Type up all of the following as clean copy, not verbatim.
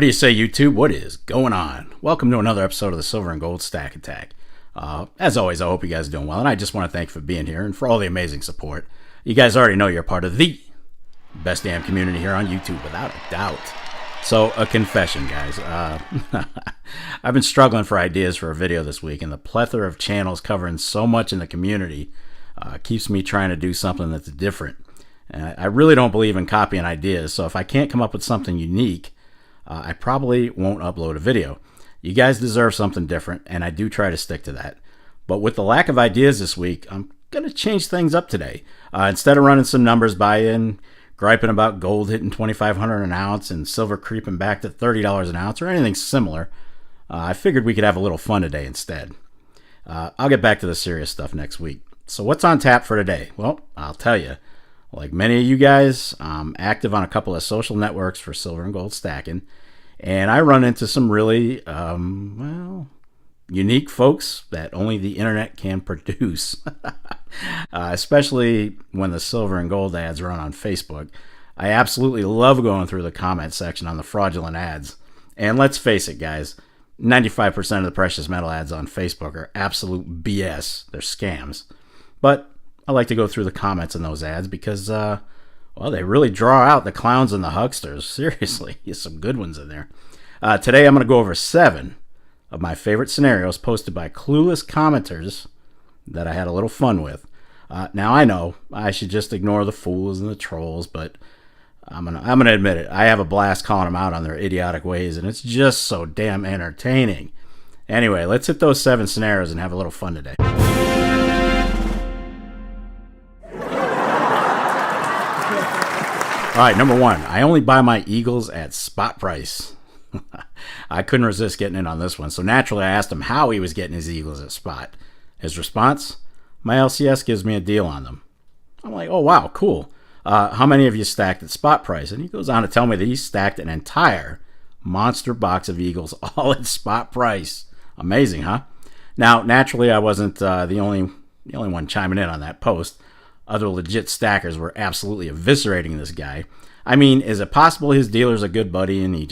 What do you say, YouTube? What is going on? Welcome to another episode of the Silver and Gold Stack Attack. As always, I hope you guys are doing well, and I just want to thank you for being here and for all the amazing support. You guys already know you're part of the best damn community here on YouTube, without a doubt. So, a confession, guys. I've been struggling for ideas for a video this week, and the plethora of channels covering so much in the community keeps me trying to do something that's different. I really don't believe in copying ideas, so if I can't come up with something unique, I probably won't upload a video. You guys deserve something different, and I do try to stick to that. But with the lack of ideas this week, I'm going to change things up today. Instead of running some numbers by you and griping about gold hitting $2,500 an ounce and silver creeping back to $30 an ounce or anything similar, I figured we could have a little fun today instead. I'll get back to the serious stuff next week. So what's on tap for today? Well, I'll tell you. Like many of you guys, I'm active on a couple of social networks for silver and gold stacking, and I run into some really, unique folks that only the internet can produce, especially when the silver and gold ads run on Facebook. I absolutely love going through the comment section on the fraudulent ads, and let's face it, guys, 95% of the precious metal ads on Facebook are absolute BS. They're scams, but I like to go through the comments in those ads because, they really draw out the clowns and the hucksters. Seriously, there's some good ones in there. Today I'm going to go over 7 of my favorite scenarios posted by clueless commenters that I had a little fun with. Now I know I should just ignore the fools and the trolls, but I'm gonna admit it. I have a blast calling them out on their idiotic ways, and it's just so damn entertaining. Anyway, let's hit those 7 scenarios and have a little fun today. All right, number 1. I only buy my Eagles at spot price. I couldn't resist getting in on this one, so naturally I asked him how he was getting his Eagles at spot. His response? My LCS gives me a deal on them. I'm like, oh wow, cool. How many of you stacked at spot price? And he goes on to tell me that he stacked an entire monster box of Eagles all at spot price. Amazing, huh? Now, naturally I wasn't the only one chiming in on that post. Other legit stackers were absolutely eviscerating this guy. I mean, is it possible his dealer's a good buddy and he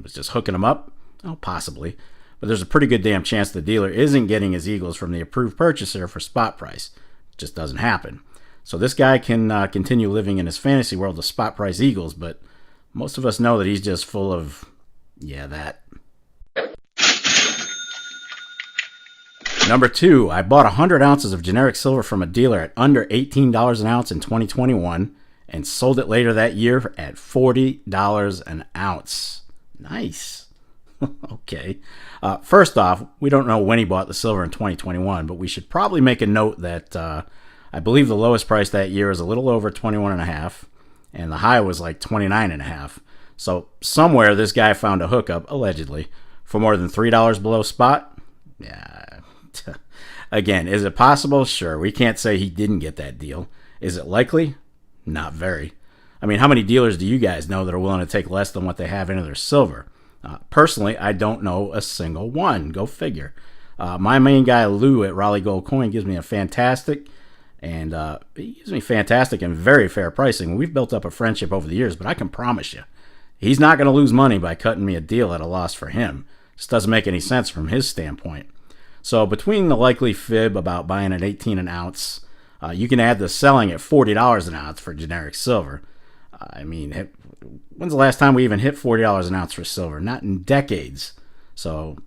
was just hooking him up? Oh, possibly. But there's a pretty good damn chance the dealer isn't getting his Eagles from the approved purchaser for spot price. It just doesn't happen. So this guy can continue living in his fantasy world of spot price Eagles, but most of us know that he's just full of, that. Number 2, I bought 100 ounces of generic silver from a dealer at under $18 an ounce in 2021 and sold it later that year at $40 an ounce. Nice. Okay. First off, we don't know when he bought the silver in 2021, but we should probably make a note that I believe the lowest price that year is a little over 21.5, and the high was like 29.5. So somewhere this guy found a hookup, allegedly, for more than $3 below spot. Yeah. Again, is it possible? Sure. We can't say he didn't get that deal. Is it likely? Not very. I mean, how many dealers do you guys know that are willing to take less than what they have into their silver? Personally, I don't know a single one. Go figure. My main guy, Lou, at Raleigh Gold Coin gives me fantastic and very fair pricing. We've built up a friendship over the years, but I can promise you, he's not going to lose money by cutting me a deal at a loss for him. Just doesn't make any sense from his standpoint. So between the likely fib about buying at 18 an ounce, you can add the selling at $40 an ounce for generic silver. I mean, when's the last time we even hit $40 an ounce for silver? Not in decades. So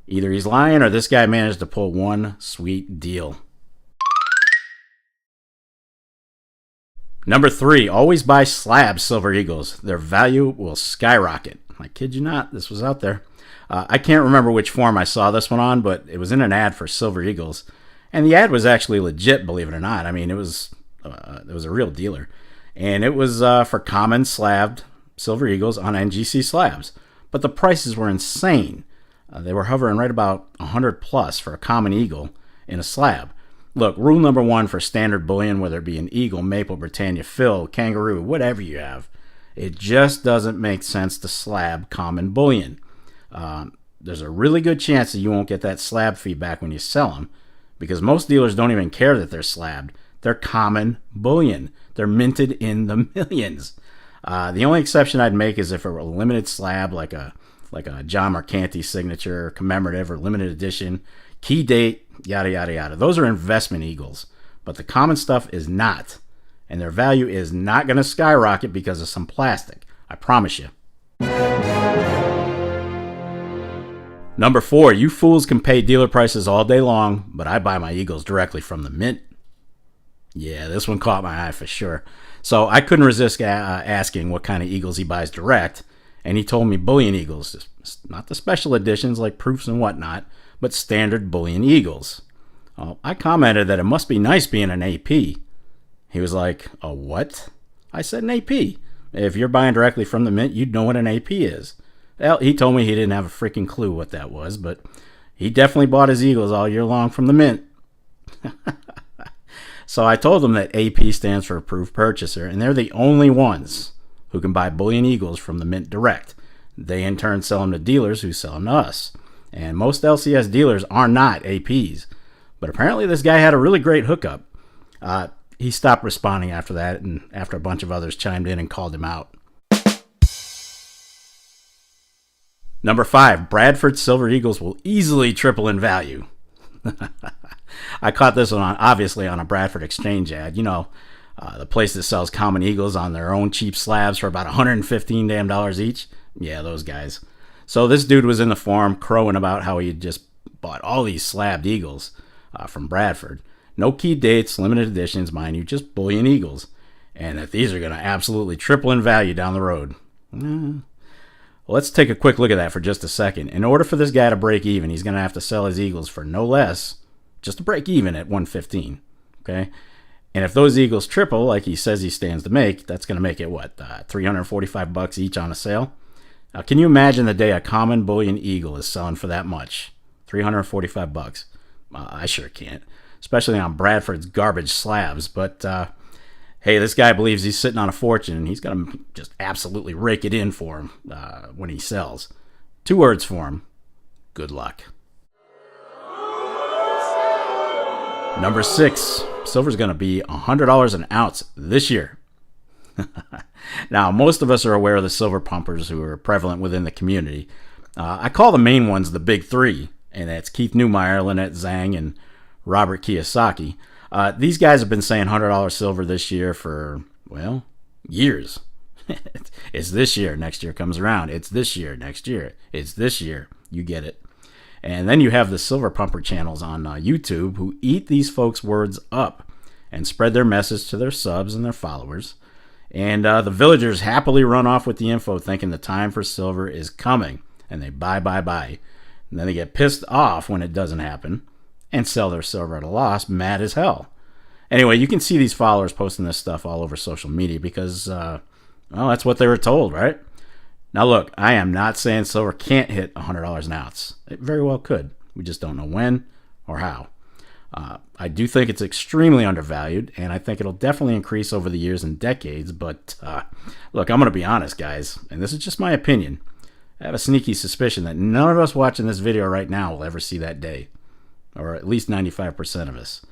either he's lying or this guy managed to pull one sweet deal. Number 3, always buy Slab Silver Eagles. Their value will skyrocket. I kid you not, this was out there. I can't remember which form I saw this one on, but it was in an ad for Silver Eagles. And the ad was actually legit, believe it or not. I mean, it was a real dealer. And it was for common slabbed Silver Eagles on NGC slabs. But the prices were insane. They were hovering right about 100 plus for a common Eagle in a slab. Look, rule number 1 for standard bullion, whether it be an Eagle, Maple, Britannia, Phil, Kangaroo, whatever you have, it just doesn't make sense to slab common bullion. There's a really good chance that you won't get that slab feedback when you sell them, because most dealers don't even care that they're slabbed. They're common bullion. They're minted in the millions. The only exception I'd make is if it were a limited slab, like a John Mercanti signature, commemorative, or limited edition, key date, yada yada yada. Those are investment Eagles, but the common stuff is not, and their value is not going to skyrocket because of some plastic. I promise you. Number 4, you fools can pay dealer prices all day long, but I buy my Eagles directly from the mint. Yeah, this one caught my eye for sure. So I couldn't resist asking what kind of Eagles he buys direct, and he told me Bullan Eagles, not the special editions like proofs and whatnot, but standard Bullan Eagles. I commented that it must be nice being an AP. He was like, a what? I said an AP. If you're buying directly from the mint, you'd know what an AP is. Well, he told me he didn't have a freaking clue what that was, but he definitely bought his Eagles all year long from the mint. So I told him that AP stands for approved purchaser, and they're the only ones who can buy Bullan Eagles from the mint direct. They in turn sell them to dealers who sell them to us. And most LCS dealers are not APs. But apparently this guy had a really great hookup. He stopped responding after that, and after a bunch of others chimed in and called him out. Number 5, Bradford Silver Eagles will easily triple in value. I caught this one obviously on a Bradford Exchange ad. You know, the place that sells common Eagles on their own cheap slabs for about $115 damn each. Yeah, those guys. So this dude was in the forum crowing about how he had just bought all these slabbed Eagles from Bradford. No key dates, limited editions, mind you, just Bullan Eagles. And that these are going to absolutely triple in value down the road. Let's take a quick look at that for just a second. In order for this guy to break even, he's going to have to sell his Eagles for no less, just to break even at 115. Okay? And if those Eagles triple, like he says he stands to make, that's going to make it, what, $345 each on a sale? Can you imagine the day a common Bullan Eagle is selling for that much? $345. I sure can't, especially on Bradford's garbage slabs. But hey, this guy believes he's sitting on a fortune, and he's going to just absolutely rake it in for him when he sells. 2 words for him: good luck. Number 6, silver's going to be $100 an ounce this year. Now, most of us are aware of the silver pumpers who are prevalent within the community. I call the main ones the big 3, and that's Keith Neumeyer, Lynette Zhang, and Robert Kiyosaki. These guys have been saying $100 silver this year for, well, years. It's this year. Next year comes around. It's this year. Next year. It's this year. You get it. And then you have the silver pumper channels on YouTube who eat these folks' words up and spread their message to their subs and their followers. And the villagers happily run off with the info thinking the time for silver is coming. And they buy. And then they get pissed off when it doesn't happen and sell their silver at a loss, mad as hell. Anyway, you can see these followers posting this stuff all over social media because, well, that's what they were told, right? Now look, I am not saying silver can't hit $100 an ounce. It very well could. We just don't know when or how. I do think it's extremely undervalued, and I think it'll definitely increase over the years and decades. But look, I'm going to be honest, guys, and this is just my opinion. I have a sneaky suspicion that none of us watching this video right now will ever see that day, or at least 95% of us.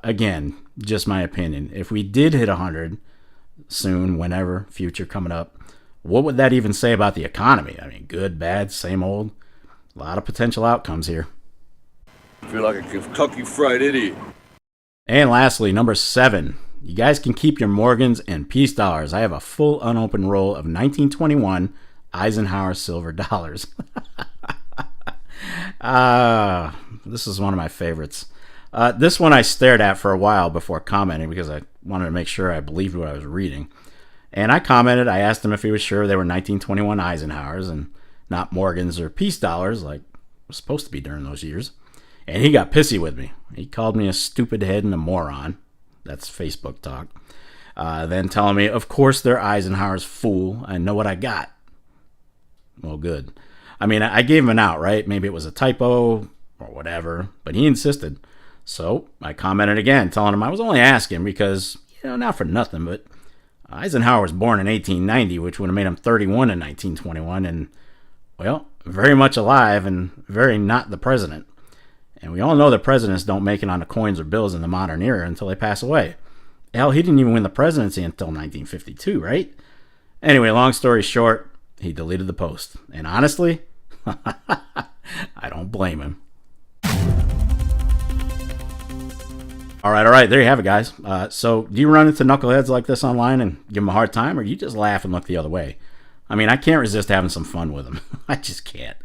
Again, just my opinion. If we did hit 100 soon, whenever, future coming up, what would that even say about the economy? I mean, good, bad, same old. A lot of potential outcomes here. I feel like a Kentucky Fried Idiot. And lastly, number 7. You guys can keep your Morgans and peace dollars. I have a full unopened roll of 1921 Eisenhower silver dollars. This is one of my favorites. This one I stared at for a while before commenting because I wanted to make sure I believed what I was reading. And I commented, I asked him if he was sure they were 1921 Eisenhowers and not Morgans or peace dollars like it was supposed to be during those years. And he got pissy with me. He called me a stupid head and a moron. That's Facebook talk. Then telling me, of course they're Eisenhower's, fool. I know what I got. Well, good. I mean, I gave him an out, right? Maybe it was a typo or whatever, but he insisted. So I commented again, telling him I was only asking because, not for nothing, but Eisenhower was born in 1890, which would have made him 31 in 1921, and, well, very much alive and very not the president. And we all know that presidents don't make it on the coins or bills in the modern era until they pass away. Hell, he didn't even win the presidency until 1952, right? Anyway, long story short, he deleted the post. And honestly, I don't blame him. All right. There you have it, guys. So do you run into knuckleheads like this online and give them a hard time, or do you just laugh and look the other way? I mean, I can't resist having some fun with them. I just can't.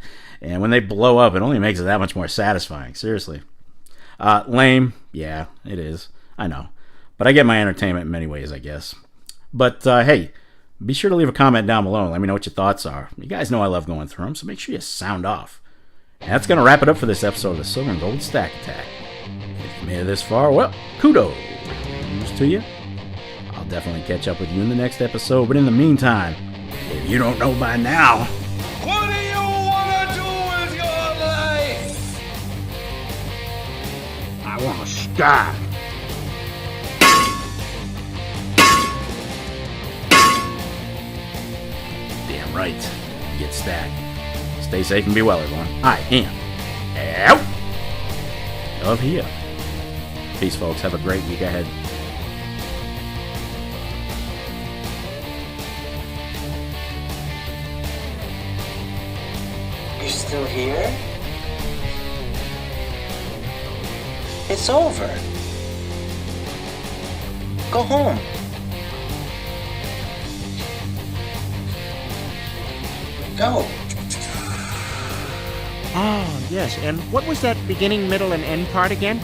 And when they blow up, it only makes it that much more satisfying. Seriously. Lame. Yeah, it is. I know. But I get my entertainment in many ways, I guess. But hey, be sure to leave a comment down below and let me know what your thoughts are. You guys know I love going through them, so make sure you sound off. And that's going to wrap it up for this episode of the Silver and Gold Stack Attack. If you made it this far, well, kudos to you. I'll definitely catch up with you in the next episode, but in the meantime, if you don't know by now, What do you want to do with your life? I want to starve. damn right, get stacked. Stay safe and be well, everyone. I am out of here. Peace, folks. Have a great week ahead. You still here? It's over. Go home. Go. Oh, yes. And what was that beginning, middle, and end part again?